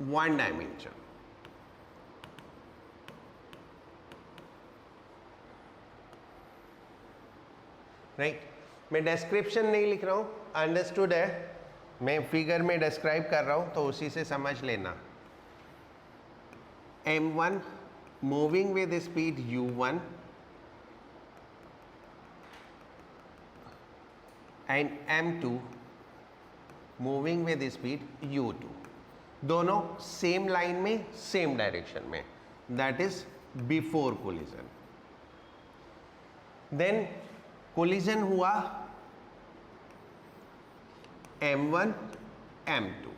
One dimension. Right, मैं description नहीं लिख रहा हूं, अंडरस्टूड है, मैं फिगर में डिस्क्राइब कर रहा हूं तो उसी से समझ लेना। m1 moving with speed u1 and m2 moving with speed u2, दोनों सेम लाइन में सेम डायरेक्शन में, that is before collision. Then collision हुआ m1 m2,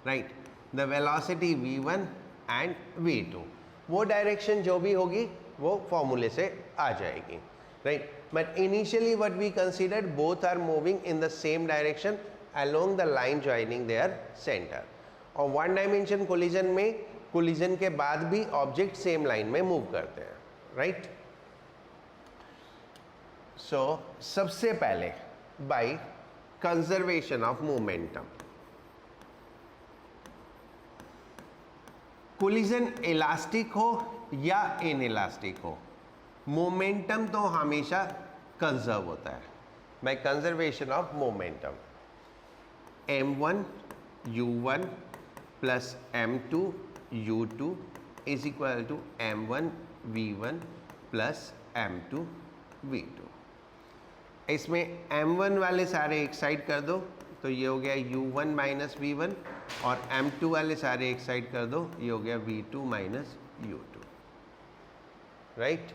right, the velocity v1 and v2, वो डायरेक्शन जो भी होगी वो फॉर्मूले से आ जाएगी, right. But initially what we consider both are moving in the same direction along the line joining their centre. और वन डायमेंशन कोलिजन में कोलिजन के बाद भी ऑब्जेक्ट सेम लाइन में मूव करते हैं, राइट। सो सबसे पहले by conservation of momentum, collision elastic हो या इनइलास्टिक हो, मोमेंटम तो हमेशा कंजर्व होता है by conservation of momentum. m1 u1 plus m2 u2 is equal to m1 v1 plus m2 v2। इसमें m1 वाले सारे एक साइड कर दो तो ये हो गया u1 माइनस वी1, और m2 वाले सारे एक साइड कर दो, ये हो गया v2 माइनस u2, राइट।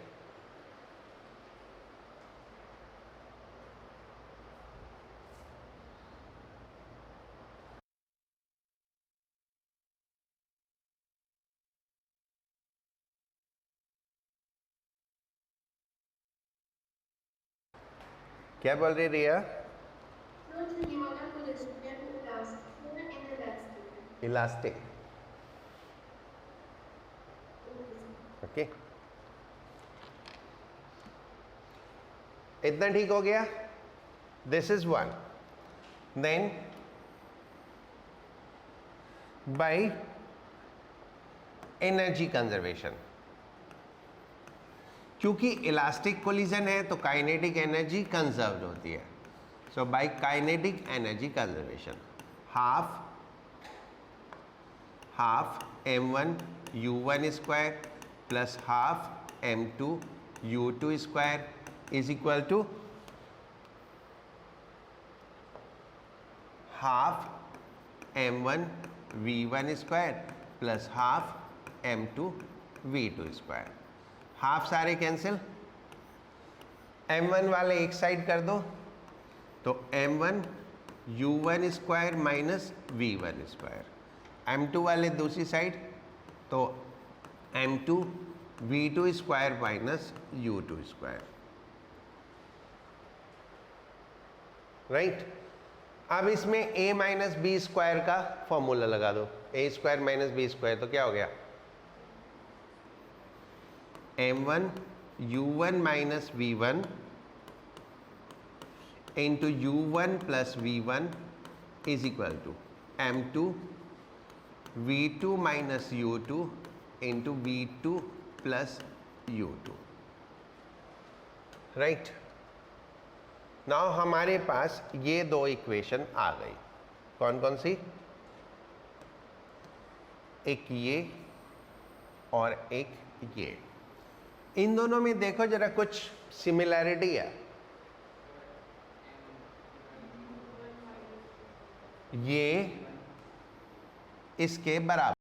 क्या बोल रही रिया? इलास्टिक, ओके, इतना ठीक हो गया। This is one. Then by energy conservation, क्योंकि इलास्टिक कोलिजन है तो काइनेटिक एनर्जी कंजर्व होती है। So by kinetic energy conservation, half m1 u1 square plus half m2 u2 square is equal to half m1 v1 square plus half m2 v2 square. Half सारे cancel, m1 वाले एक side कर दो तो m1 u1 square minus v1 square, m2 वाले दूसरी side तो m2 v2 square minus u2 square, right. अब इसमें a माइनस बी स्क्वायर का फॉर्मूला लगा दो, a square minus B square, तो क्या हो गया m1 u1 minus v1 into u1 plus v1 is equal to m2 v2 minus u2 into v2 plus u2, right. Now हमारे पास ये दो इक्वेशन आ गई, कौन कौन सी? एक ये और एक ये। इन दोनों में देखो जरा कुछ सिमिलैरिटी है, ये इसके बराबर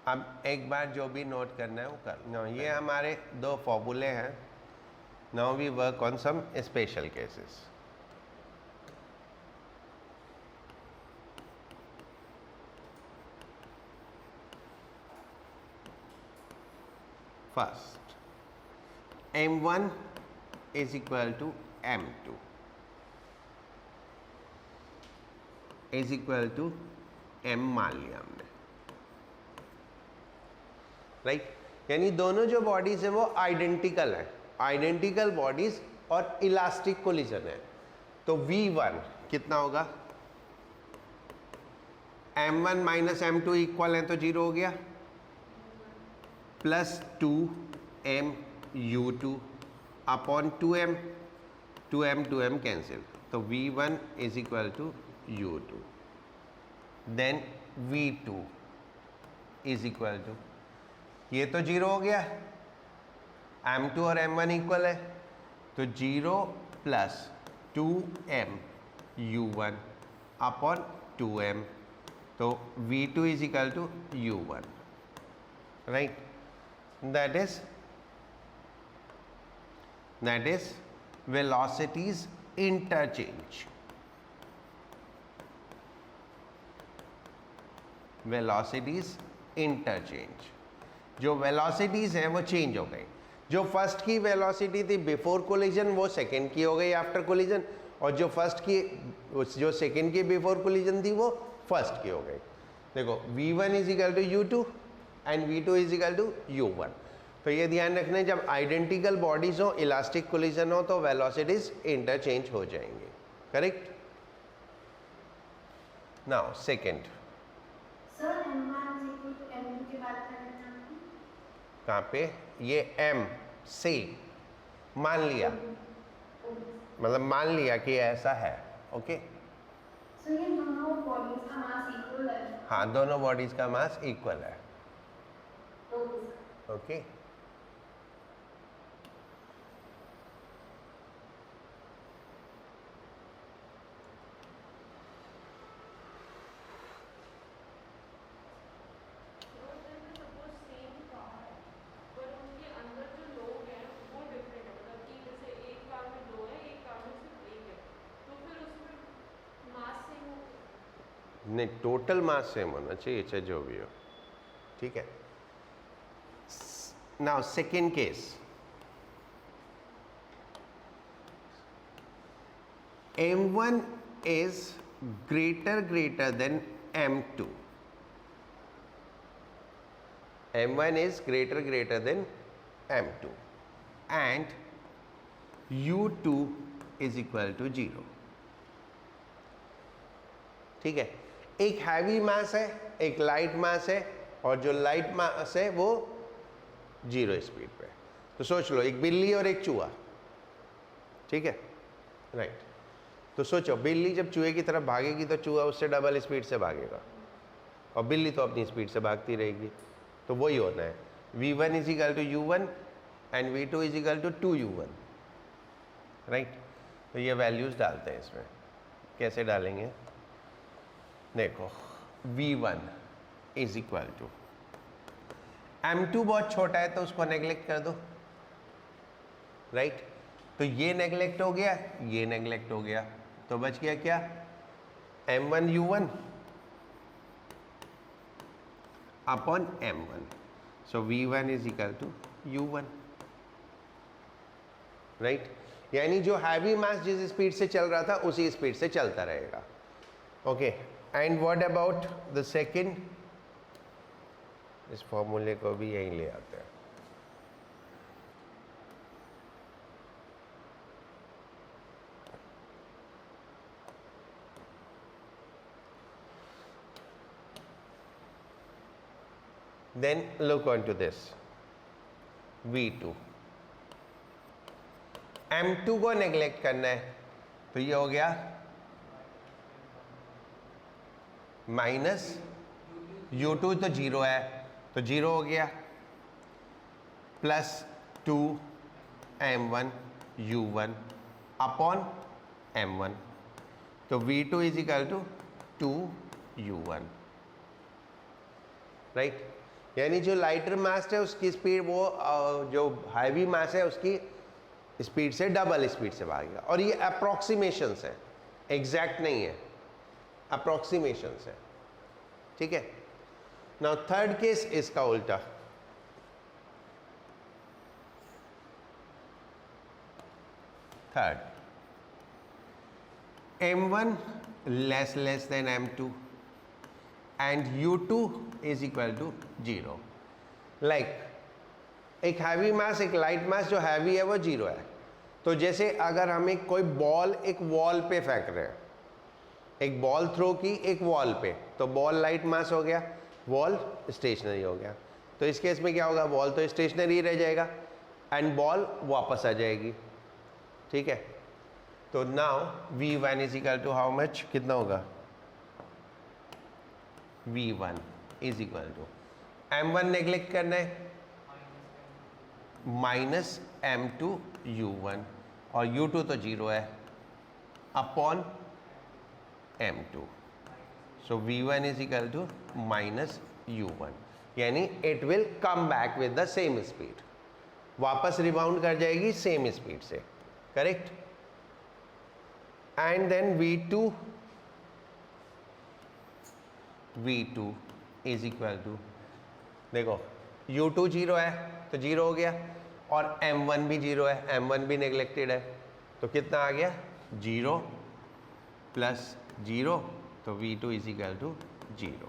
अब एक बार जो भी नोट करना है वो कर लो। ये हमारे दो फॉर्मूले हैं। Now we work on some special cases. First, m1 is equal to m2 is equal to m मान लिया हमने, राइट। यानी दोनों जो बॉडीज है वो आइडेंटिकल है, आइडेंटिकल बॉडीज और इलास्टिक कोलिजन है। तो v1 कितना होगा, m1 माइनस m2 इक्वल है तो 0 हो गया, plus 2m u2 upon 2m cancel, तो v1 is equal to u2, then v2 is equal to, ये तो 0 हो गया, m2 और m1 इक्वल है, तो 0 plus 2m u1 upon 2m, तो v2 is equal to u1, right. that is velocities interchange, velocities interchange। जो वेलोसिटीज हैं वो चेंज हो गई, जो फर्स्ट की वेलोसिटी थी बिफोर कोलिजन वो सेकंड की हो गई आफ्टर कोलिजन, और जो फर्स्ट की जो सेकंड की बिफोर कोलिजन थी वो फर्स्ट की हो गई। देखो v1 is equal to u2 and v2 is equal to u1। तो ये ध्यान रखना है, जब आइडेंटिकल बॉडीज हो, इलास्टिक कोलिजन हो, तो वेलोसिटीज इंटरचेंज हो जाएंगे, correct. Now second, sir m1 m2 की बात कर रहे हैं, कहाँ पे, ये m से मान लिया, मतलब मान लिया कि ऐसा है, ओके। सो ये दोनों बॉडीज का मास इक्वल है? हाँ, दोनों बॉडीज का मास इक्वल है, ओके। नहीं, टोटल मास सेम होना चाहिए, चाहे जो भी हो, ठीक है। Now second case, m1 is greater than m2, m1 is greater than m2 and u2 is equal to 0, ठीक है। एक हैवी मास है, एक लाइट मास है, और जो लाइट मास है वो 0 स्पीड पे। तो सोच लो, एक बिल्ली और एक चूहा, ठीक है, राइट। तो सोचो, बिल्ली जब चूहे की तरफ भागेगी तो चूहा उससे डबल स्पीड से भागेगा, और बिल्ली तो अपनी स्पीड से भागती रहेगी। तो वही होना है, v1 is equal to u1 and v2 is equal to 2u1, right. तो ये वैल्यूज डालते हैं इसमें, कैसे डालेंगे, देखो v1 is equal to, m2 बहुत छोटा है तो उसको नेग्लेक्ट कर दो, राइट। तो ये नेग्लेक्ट हो गया, ये नेग्लेक्ट हो गया, तो बच गया क्या, m1 u1 upon m1, so v1 is equal to u1, right. यानी जो हैवी मास जिस स्पीड से चल रहा था उसी स्पीड से चलता रहेगा, okay. And what about the second, इस फॉर्मूले को भी यहीं ले आते हैं, then look on to this v2, m2 को नेग्लेक्ट करना है, तो ये हो गया माइनस u2 तो 0 है, तो 0 हो गया, plus 2m1 u1 upon m1, तो v2 is equal to 2u1, right. यानी जो लाइटर मास है उसकी स्पीड वो जो हैवी मास है उसकी स्पीड से डबल स्पीड से भागेगा। और ये अप्रोक्सीमेशंस है, एग्जैक्ट नहीं है, अप्रोक्सीमेशंस है, ठीक है। नाउ थर्ड केस इसका उल्टा, third m1 less than m2 and u2 is equal to 0। Like एक हैवी मास एक लाइट मास, जो हैवी है वो 0 है। तो जैसे अगर हम एक कोई बॉल एक वॉल पे फेंक रहे हैं, एक बॉल थ्रो की एक वॉल पे, तो बॉल लाइट मास हो गया, वॉल स्टेशनरी हो गया। तो इस केस में क्या होगा, बॉल तो स्टेशनरी रह जाएगा एंड बॉल वापस आ जाएगी, ठीक है। तो now v1 is equal to how much, कितना होगा, v1 is equal to m1 neglect करना है, माइनस m2 u1 और u2 तो 0 है, upon m2। So v1 is equal to minus u1, यानी it will come back with the same speed, वापस rebound कर जाएगी सेम स्पीड से, correct. And then v2 is equal to, देखो u2 0 है तो 0 हो गया, और m1 भी 0 है, m1 भी नेग्लेक्टेड है, तो कितना आ गया 0 प्लस 0, तो v2 इज इक्वल टू 0।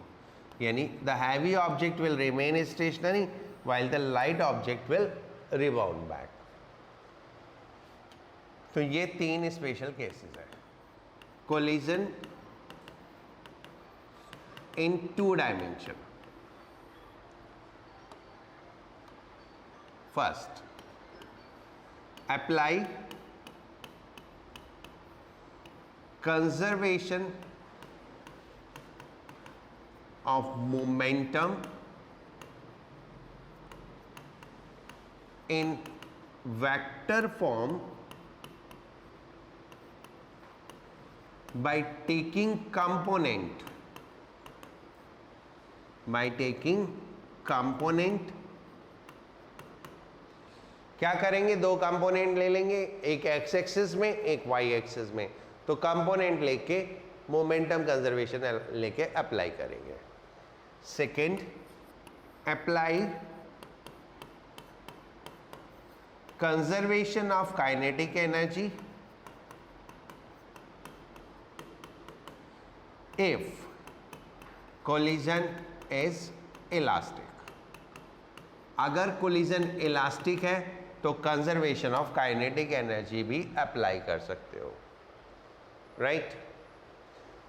यानी the heavy object will remain stationary while the light object will rebound back। तो ये 3 स्पेशल केसेस है, collision in 2 dimension. First, apply conservation of momentum in vector form by taking component क्या करेंगे, 2 component ले लेंगे, एक x axis में एक वाई एक्सिस में। तो कंपोनेंट लेके मोमेंटम कंजर्वेशन लेके अप्लाई करेंगे। Second, apply conservation of kinetic energy if collision is elastic. अगर कोलिजन इलास्टिक है तो कंजर्वेशन ऑफ काइनेटिक एनर्जी भी अप्लाई कर सकते हो, राइट।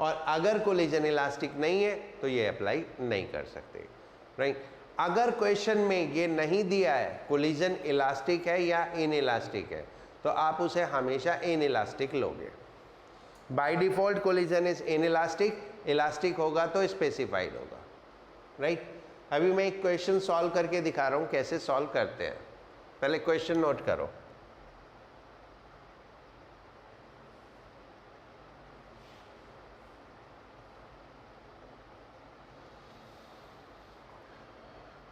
और अगर कोलिजन इलास्टिक नहीं है तो ये अप्लाई नहीं कर सकते, राइट। अगर क्वेश्चन में ये नहीं दिया है कोलिजन इलास्टिक है या इन इलास्टिक है, तो आप उसे हमेशा इन इलास्टिक लोगे। By default collision is in elastic, elastic होगा तो स्पेसिफाइड होगा, राइट। अभी मैं एक क्वेश्चन सॉल्व करके दिखा रहा हूं कैसे सॉल्व करते हैं। पहले क्वेश्चन नोट करो।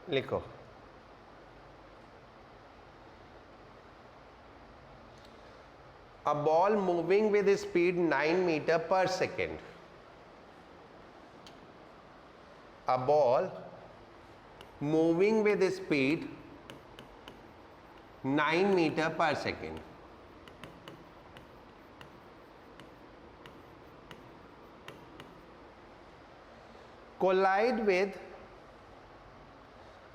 लिखो, a ball moving with speed 9 meter per second, a ball moving with speed 9 meter per second collide with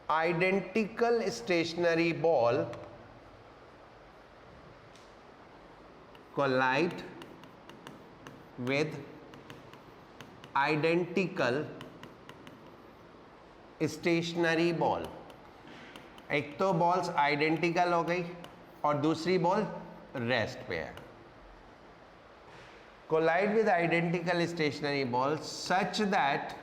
identical stationary ball, collide with identical stationary ball. एक तो बॉल्स आइडेंटिकल हो गई और दूसरी बॉल रेस्ट पे है। Collide with identical stationary ball such that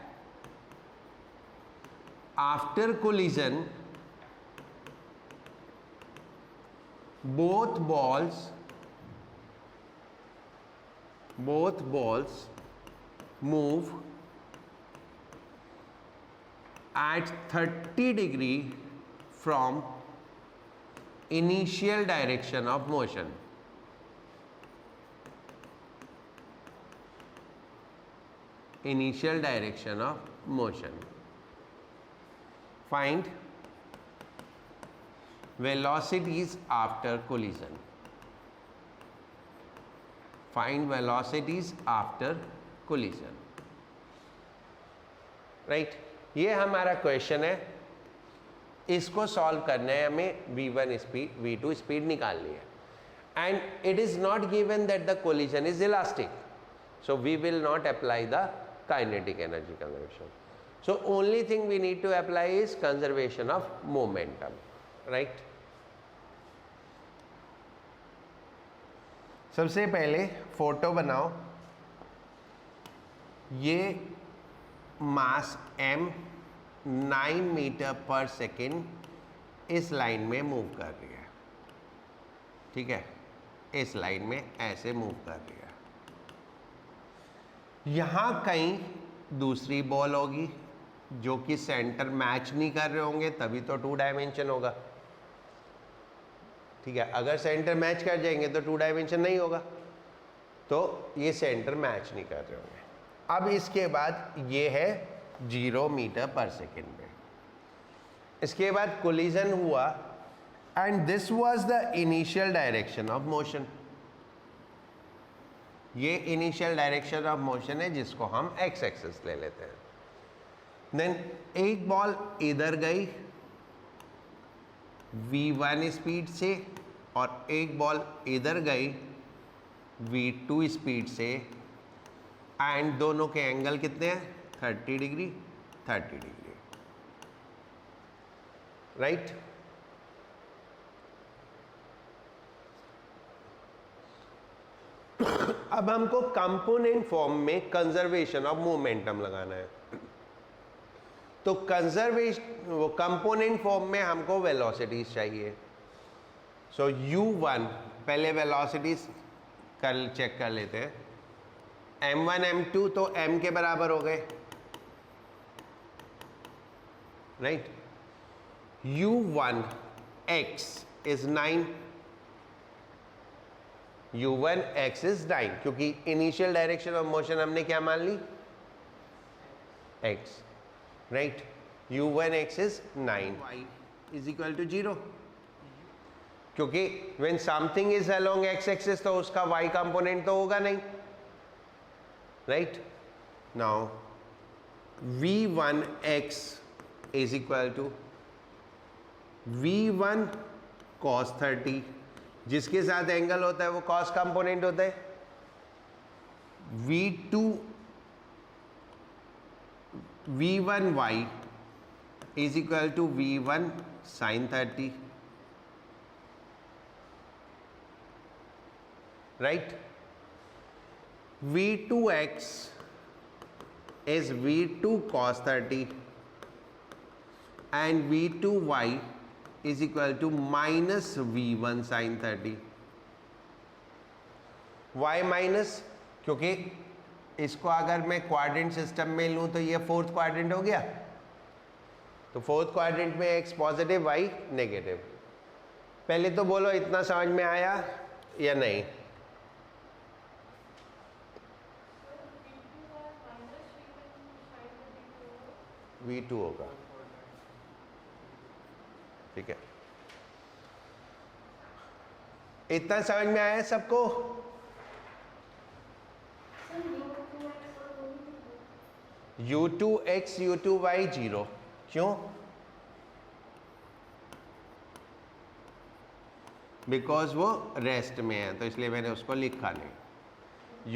after collision both balls move at 30 degree from initial direction of motion. Initial direction of motion. Find velocities after collision. Find velocities after collision. Right ये हमारा question है, इसको solve करना है हमें। v1 speed v2 speed निकालनी है and it is not given that the collision is elastic, so we will not apply the kinetic energy conservation. So only thing we need to apply is conservation of momentum. Right, सबसे पहले photo बनाओ. ये mass m 9 metre per second इस line में move कर रही है. ठीक है, इस लाइन में ऐसे मूव कर रही है. यहां कहीं दूसरी बॉल होगी जो कि सेंटर मैच नहीं कर रहे होंगे, तभी तो 2 डायमेंशन होगा. ठीक है, अगर सेंटर मैच कर जाएंगे तो 2 डायमेंशन नहीं होगा. तो ये सेंटर मैच नहीं कर रहे होंगे. अब इसके बाद ये है 0 मीटर पर सेकेंड में. इसके बाद कोलिजन हुआ and this was the initial direction of motion. ये इनिशियल डायरेक्शन ऑफ मोशन है जिसको हम एक्स एक्सिस ले लेते हैं. देन एक बॉल इधर गई v1 स्पीड से और एक बॉल इधर गई v2 स्पीड से एंड दोनों के एंगल कितने हैं? 30 डिग्री 30 डिग्री. राइट, अब हमको कंपोनेंट फॉर्म में कंजर्वेशन ऑफ मोमेंटम लगाना है. तो कंजर्वेशन वो कंपोनेंट फॉर्म में हमको वेलोसिटीज चाहिए. सो u1 पहले वेलोसिटीज कल चेक कर लेते हैं. m1 m2 तो m के बराबर हो गए. Right, u1 x is 9. u1 x is 9 क्योंकि इनिशियल डायरेक्शन ऑफ मोशन हमने क्या मान ली? x. Right, u1 x is 9. y is equal to 0 क्योंकि when something is along x axis तो उसका y कंपोनेंट तो होगा नहीं. Right, now v1x is equal to v1 cos 30, जिसके साथ एंगल होता है वो cos कंपोनेंट होता है. v1y is equal to v1 sin 30. Right, v2x is v2 cos 30 and v2y is equal to minus v1 sin 30. y minus क्योंकि इसको अगर मैं क्वाड्रेंट सिस्टम में लूँ तो ये 4th क्वाड्रेंट हो गया. तो 4th क्वाड्रेंट में x पॉजिटिव y नेगेटिव. पहले तो बोलो इतना समझ में आया या नहीं? v2 होगा. ठीक है, इतना समझ में आया सबको? u2x u2y 0 क्यों? बिकॉज वो रेस्ट में है तो इसलिए मैंने उसको लिखा नहीं.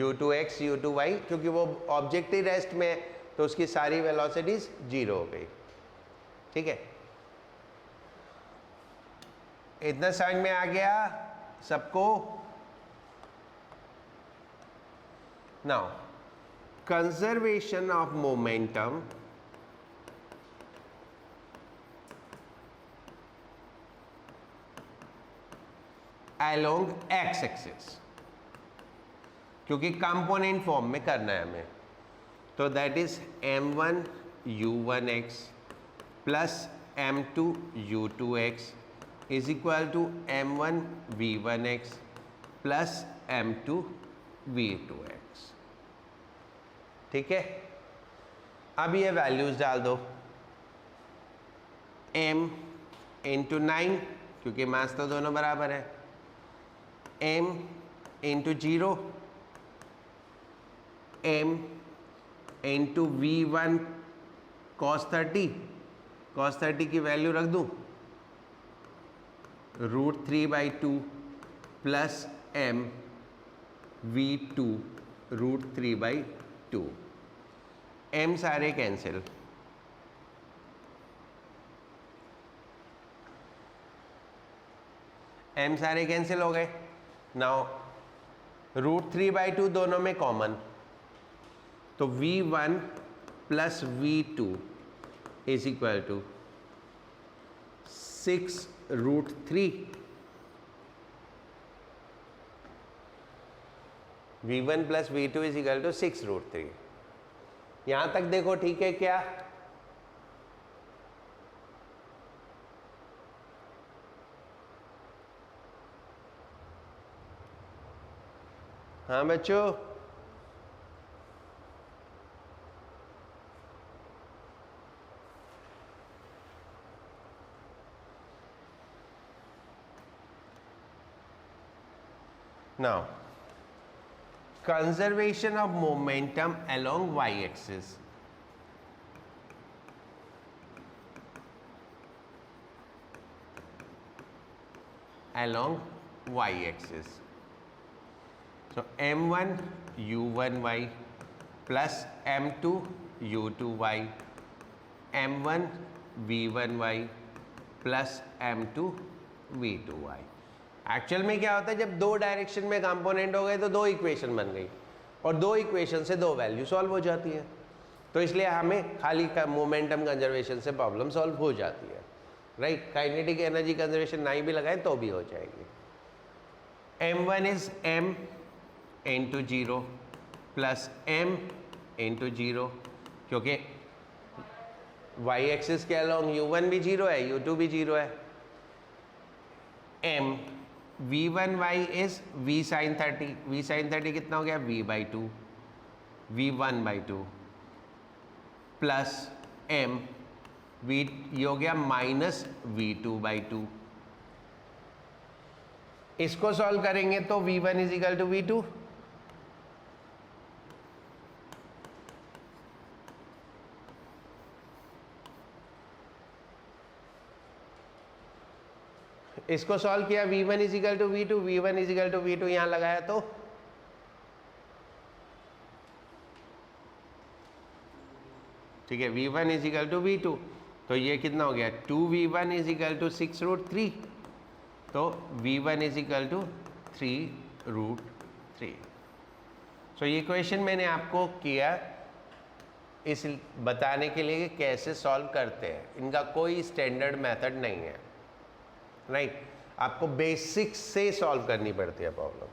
u2x u2y क्योंकि वो ऑब्जेक्ट ही रेस्ट में है तो उसकी सारी वेलोसिटीज 0 हो गई. ठीक है, इतना समझ में आ गया सबको? Now conservation of momentum along X axis, क्योंकि कंपोनेंट फॉर्म में करना है हमें. तो that is m1 u1x plus m2 u2x is equal to m1 v1x plus m2 v2x। ठीक है, अब ये वैल्यूज डाल दो। m इंटू 9 क्योंकि मास तो दोनों बराबर है, m into 0, m into v1 cos 30 की वैल्यू रख दूं √3/2 प्लस m v2 √3/2। m सारे कैंसिल, m सारे कैंसिल हो गए। नाउ √3/2 दोनों में कॉमन, तो v1 plus v2 is equal to 6√3। v1 plus v2 is equal to 6√3। यहां तक देखो ठीक है क्या? हाँ बच्चों, now conservation of momentum along y-axis. Along y-axis. So m1 u1y plus m2 u2y, m1 v1y plus m2 v2y। Actual में क्या होता है, जब दो डायरेक्शन में कंपोनेंट हो गए तो दो इक्वेशन बन गई और दो इक्वेशन से दो वैल्यू सॉल्व हो जाती है। तो इसलिए हमें खाली मोमेंटम कंजर्वेशन से प्रॉब्लम सॉल्व हो जाती है, राइट। काइनेटिक एनर्जी कंजर्वेशन नहीं भी लगाए तो भी हो जाएगी। m1 is m into 0 plus m into 0, क्योंकि y एक्सिस के अलोंग u1 भी 0 है, u2 भी 0 है। m v1y is v sin 30, v sin 30 कितना हो गया v/2, v1/2 plus m v ये हो गया माइनस v2/2। इसको सॉल्व करेंगे तो v1 is equal to v2, इसको सॉल्व किया v1 is equal to v2, v1 is equal to v2 यहां लगाया तो ठीक है, v1 is equal to v2, तो ये कितना हो गया 2v1 इज इक्वल टू 6√3, तो v1 इज इक्वल टू 3√3। सो ये क्वेश्चन मैंने आपको किया इस बताने के लिए कि कैसे सॉल्व करते हैं, इनका कोई स्टैंडर्ड मेथड नहीं है, राइट। आपको बेसिक्स से सॉल्व करनी पड़ती है प्रॉब्लम।